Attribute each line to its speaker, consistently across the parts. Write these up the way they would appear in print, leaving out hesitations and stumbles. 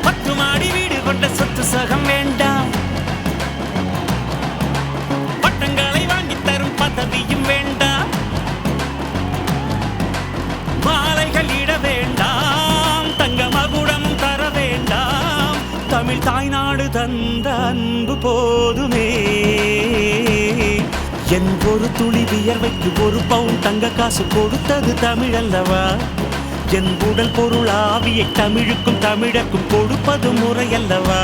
Speaker 1: பத்து மாடி வீடு கொண்ட சொத்து சகம் வேண்டாம், பட்டங்களை வாங்கி தரும் பதவியும் வேண்டாம், மாலைகள் இட வேண்டாம், தங்க மகுடமும் தர வேண்டாம், தமிழ் தாய்நாடு தந்த அன்பு போதுமே. என் ஒரு துளி வியர்வைக்கு ஒரு பவுன் தங்க காசு கொடுத்தது தமிழ் அல்லவா? என் உடல் பொருள் ஆவியை தமிழுக்கும் தமிழக்கும் கொடுப்பது முறையல்லவா?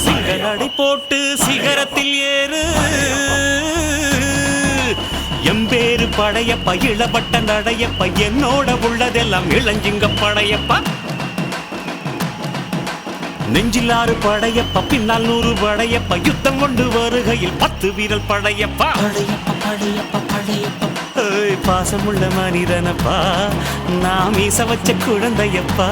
Speaker 1: சிகரடை போட்டு சிகரத்தில் ஏறு, எம்பேரு படையப்பா, இளப்பட்ட நடையப்பா, என்னோட உள்ளதெல்லாம் இளஞ்சிங்க படையப்பா. நெஞ்சிலாறு படையப்பா, பின்னால் 100 படையப்பா, யுத்தம் கொண்டு வருகையில் 10 வீரல் படையப்பா.
Speaker 2: படையப்பா படையப்பா படையப்பா,
Speaker 1: பாசமுள்ள மனிதனப்பா, நாம் ஈச வச்ச குழந்தையப்பா.